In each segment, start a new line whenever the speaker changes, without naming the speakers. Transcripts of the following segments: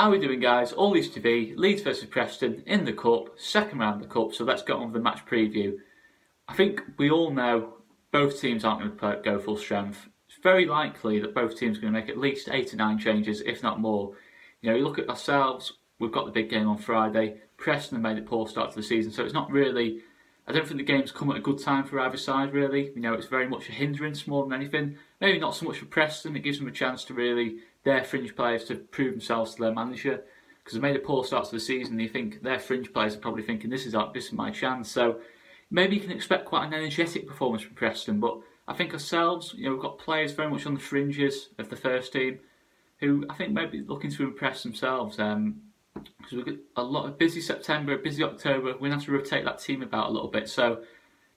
How are we doing, guys? All Leeds TV, Leeds versus Preston in the Cup, second round of the Cup, so let's get on with the match preview. I think we all know both teams aren't going to go full strength. It's very likely that both teams are going to make at least 8 or 9 changes, if not more. You look at ourselves, we've got the big game on Friday. Preston have made a poor start to the season, so it's not really... I don't think the game's come at a good time for either side, really. It's very much a hindrance more than anything. Maybe not so much for Preston, it gives them a chance to really, their fringe players, to prove themselves to their manager. Because they made a poor start to the season, and you think their fringe players are probably thinking, this is my chance. So maybe you can expect quite an energetic performance from Preston, but I think ourselves, we've got players very much on the fringes of the first team, who I think might be looking to impress themselves. Because we've got a lot of busy September, busy October, we're going to have to rotate that team about a little bit. So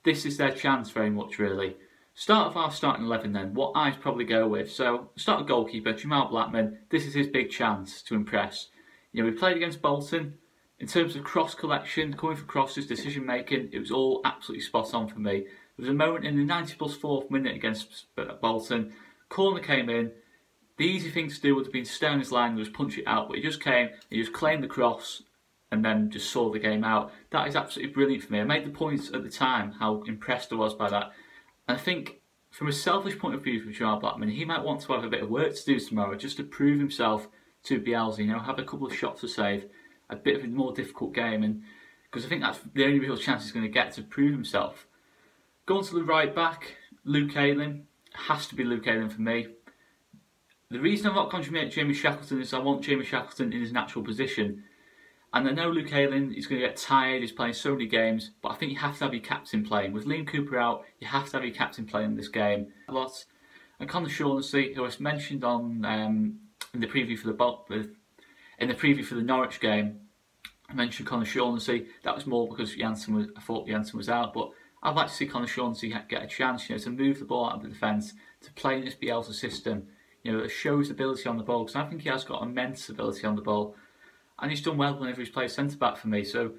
this is their chance very much, really. Start of our starting 11 then, what I'd probably go with. So start a goalkeeper, Jamal Blackman. This is his big chance to impress. We played against Bolton. In terms of cross collection, coming for crosses, decision making, it was all absolutely spot on for me. There was a moment in the 90+4th minute against Bolton. Corner came in. The easy thing to do would have been stay on his line and just punch it out, but he just came, he just claimed the cross and then just saw the game out. That is absolutely brilliant for me. I made the point at the time how impressed I was by that. And I think from a selfish point of view for Jamal Blackman, he might want to have a bit of work to do tomorrow just to prove himself to Bielsa, have a couple of shots to save, a bit of a more difficult game, and because I think that's the only real chance he's going to get to prove himself. Going to the right back, Luke Ayling. Has to be Luke Ayling for me. The reason I'm not contributing to Jamie Shackleton is I want Jamie Shackleton in his natural position. And I know Luke Ayling is going to get tired, he's playing so many games, but I think you have to have your captain playing. With Liam Cooper out, you have to have your captain playing in this game. And Conor who I mentioned on in the preview for the Norwich game, I mentioned Conor Shaughnessy. That was more because I thought Janssen was out, but I'd like to see Conor Shaughnessy get a chance, to move the ball out of the defence, to play in this Bielsa system. Show his ability on the ball, because I think he has got immense ability on the ball, and he's done well whenever he's played centre back for me. So,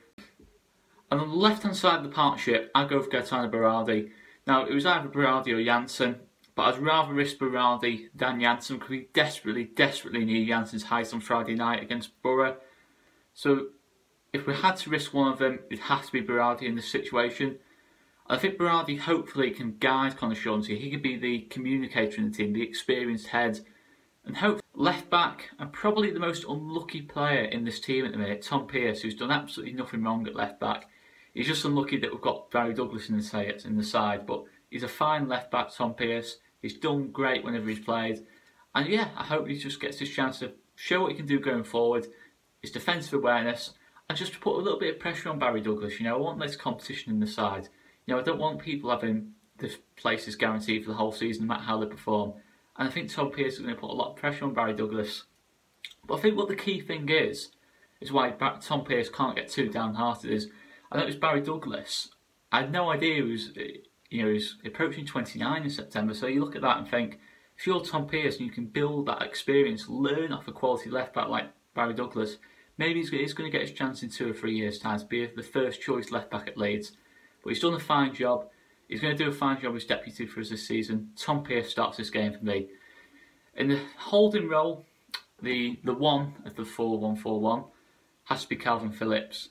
and on the left hand side of the partnership, I go for Gaetano Berardi. Now it was either Berardi or Janssen, but I'd rather risk Berardi than Janssen because we desperately need Janssen's height on Friday night against Borough. So if we had to risk one of them, it has to be Berardi in this situation. I think Berardi hopefully can guide Conor Shaughnessy. He could be the communicator in the team, the experienced head. And hopefully left back, and probably the most unlucky player in this team at the minute, Tom Pearce, who's done absolutely nothing wrong at left back. He's just unlucky that we've got Barry Douglas in the side, but he's a fine left back, Tom Pearce. He's done great whenever he's played. And yeah, I hope he just gets his chance to show what he can do going forward, his defensive awareness, and just to put a little bit of pressure on Barry Douglas. I want this competition in the side. I don't want people having this places guaranteed for the whole season, no matter how they perform. And I think Tom Pearce is going to put a lot of pressure on Barry Douglas. But I think what the key thing is why Tom Pearce can't get too downhearted is, I know it was Barry Douglas. I had no idea he was approaching 29 in September. So you look at that and think, if you're Tom Pearce and you can build that experience, learn off a quality left back like Barry Douglas, maybe he's going to get his chance in 2 or 3 years' time to be the first choice left back at Leeds. But he's done a fine job. He's going to do a fine job as deputy for us this season. Tom Pearce starts this game for me. In the holding role, the one of the 4-1-4-1 has to be Calvin Phillips.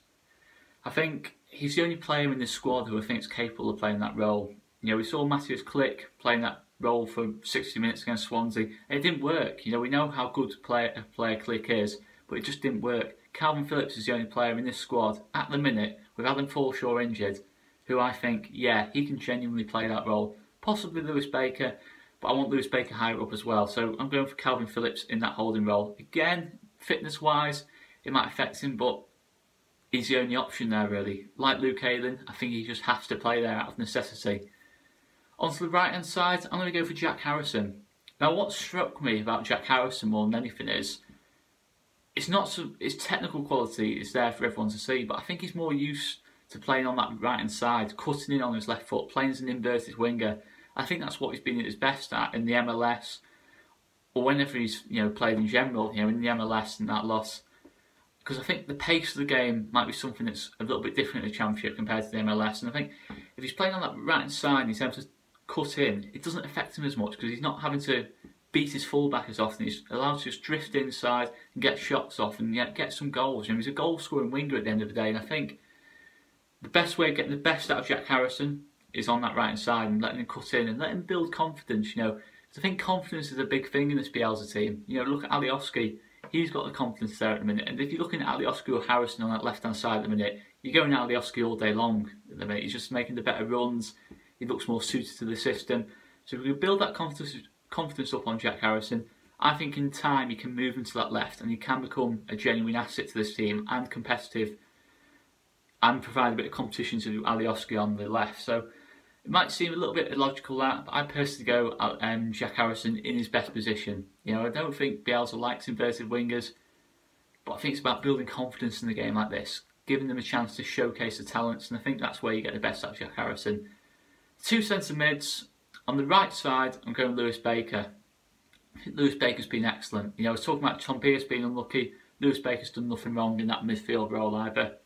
I think he's the only player in this squad who I think is capable of playing that role. We saw Matthias Klick playing that role for 60 minutes against Swansea. It didn't work. We know how good a player Klick is, but it just didn't work. Calvin Phillips is the only player in this squad at the minute, with Alan Forshaw injured, who I think, yeah, he can genuinely play that role. Possibly Lewis Baker, but I want Lewis Baker higher up as well. So I'm going for Calvin Phillips in that holding role. Again, fitness-wise, it might affect him, but he's the only option there, really. Like Luke Ayling, I think he just has to play there out of necessity. Onto the right-hand side, I'm going to go for Jack Harrison. Now, what struck me about Jack Harrison more than anything is, his technical quality is there for everyone to see, but I think he's more used to playing on that right hand side, cutting in on his left foot, playing as an inverted winger. I think that's what he's been at his best at in the MLS, or whenever he's played in general, in the MLS and that loss. Because I think the pace of the game might be something that's a little bit different in the Championship compared to the MLS. And I think if he's playing on that right hand side and he's able to cut in, it doesn't affect him as much because he's not having to beat his fullback as often. He's allowed to just drift inside and get shots off and get some goals. He's a goal-scoring winger at the end of the day, and I think the best way of getting the best out of Jack Harrison is on that right-hand side and letting him cut in and letting him build confidence, I think confidence is a big thing in this Bielsa team. Look at Alioski. He's got the confidence there at the minute. And if you're looking at Alioski or Harrison on that left-hand side at the minute, you're going Alioski all day long at the minute. He's just making the better runs. He looks more suited to the system. So if we build that confidence up on Jack Harrison, I think in time he can move into that left and he can become a genuine asset to this team and competitive and provide a bit of competition to Alioski on the left. So it might seem a little bit illogical that, but I personally go Jack Harrison in his best position. I don't think Bielsa likes inverted wingers, but I think it's about building confidence in the game like this, giving them a chance to showcase the talents, and I think that's where you get the best out of Jack Harrison. Two centre mids. On the right side, I'm going Lewis Baker. I think Lewis Baker's been excellent. I was talking about Tom Pearce being unlucky. Lewis Baker's done nothing wrong in that midfield role either.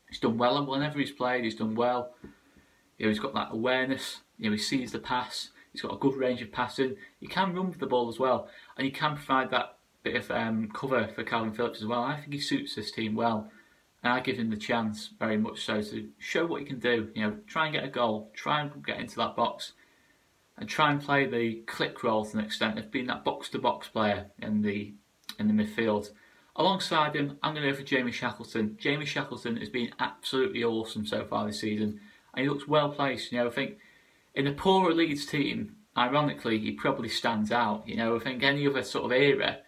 He's done well, and whenever he's played, he's done well. He's got that awareness. He sees the pass. He's got a good range of passing. He can run with the ball as well, and he can provide that bit of cover for Calvin Phillips as well. I think he suits this team well, and I give him the chance very much so to show what he can do. Try and get a goal, try and get into that box, and try and play the click role to an extent of being that box-to-box player in the midfield. Alongside him, I'm going to go for Jamie Shackleton. Jamie Shackleton has been absolutely awesome so far this season, and he looks well placed. I think in a poorer Leeds team, ironically, he probably stands out. I think any other sort of era,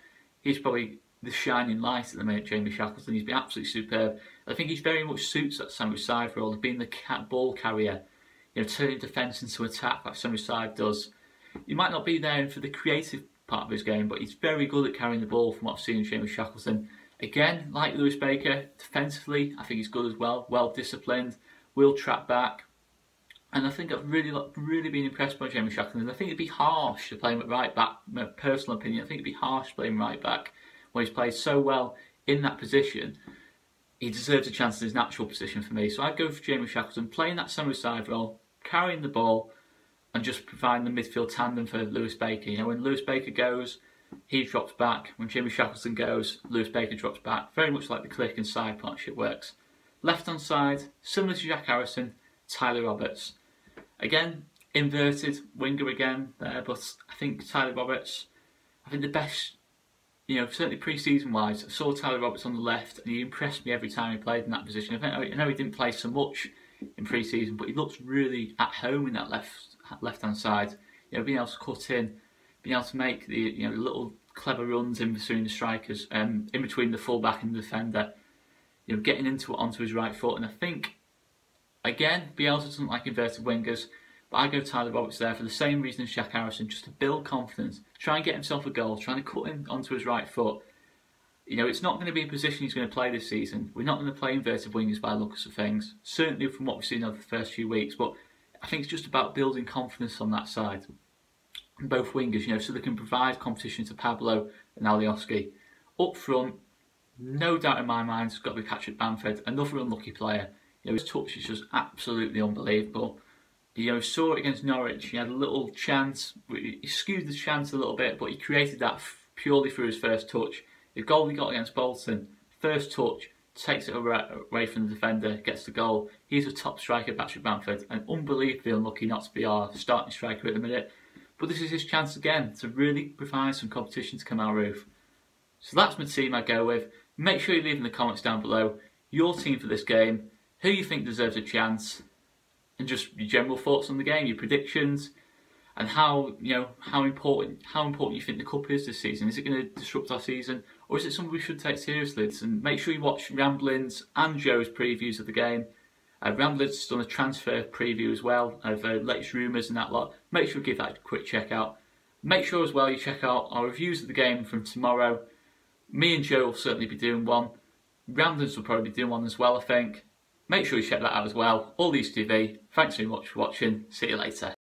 he's probably the shining light at the minute, Jamie Shackleton. He's been absolutely superb. I think he very much suits that sandwich side role of being the ball carrier, turning defence into attack like sandwich side does. He might not be there for the creative part of his game, but he's very good at carrying the ball from what I've seen in Jamie Shackleton. Again, like Lewis Baker, defensively, I think he's good as well, well disciplined, will track back. And I think I've really been impressed by Jamie Shackleton. I think it'd be harsh to play him at right back, my personal opinion. I think it'd be harsh to play him right back when he's played so well in that position. He deserves a chance in his natural position for me. So I'd go for Jamie Shackleton, playing that sandwich side role, carrying the ball, and just providing the midfield tandem for Lewis Baker. When Lewis Baker goes, he drops back. When Jamie Shackleton goes, Lewis Baker drops back. Very much like the click and side partnership works. Left hand side, similar to Jack Harrison, Tyler Roberts. Again, inverted winger again there, but I think Tyler Roberts, I think the best, certainly pre-season wise, I saw Tyler Roberts on the left and he impressed me every time he played in that position. I know he didn't play so much in pre-season, but he looks really at home in that left-hand side. Being able to cut in, being able to make the little clever runs in between the strikers, in between the fullback and the defender. Getting onto his right foot, and I think again, Bielsa doesn't like inverted wingers, but I go Tyler Roberts there for the same reason as Jack Harrison, just to build confidence, try and get himself a goal, trying to cut in onto his right foot. It's not going to be a position he's going to play this season. We're not going to play inverted wingers by the looks of things, certainly from what we've seen over the first few weeks, but I think it's just about building confidence on that side. And both wingers, so they can provide competition to Pablo and Alioski. Up front, no doubt in my mind, it's got to be Patrick Bamford, another unlucky player. His touch is just absolutely unbelievable. Saw it against Norwich. He had a little chance. He skewed the chance a little bit, but he created that purely through his first touch. The goal he got against Bolton, first touch, takes it away from the defender, gets the goal. He's a top striker, Patrick Bamford, and unbelievably unlucky not to be our starting striker at the minute. But this is his chance again to really provide some competition to Kamal Roof. So that's my team I go with. Make sure you leave in the comments down below your team for this game, who you think deserves a chance, and just your general thoughts on the game, your predictions, and how important you think the cup is this season. Is it going to disrupt our season, or is it something we should take seriously? And make sure you watch Ramblings and Joe's previews of the game. Ramblings has done a transfer preview as well of latest rumours and that lot. Make sure you give that a quick check out. Make sure as well you check out our reviews of the game from tomorrow. Me and Joe will certainly be doing one. Ramblings will probably be doing one as well, I think. Make sure you check that out as well. All Leeds TV. Thanks very much for watching. See you later.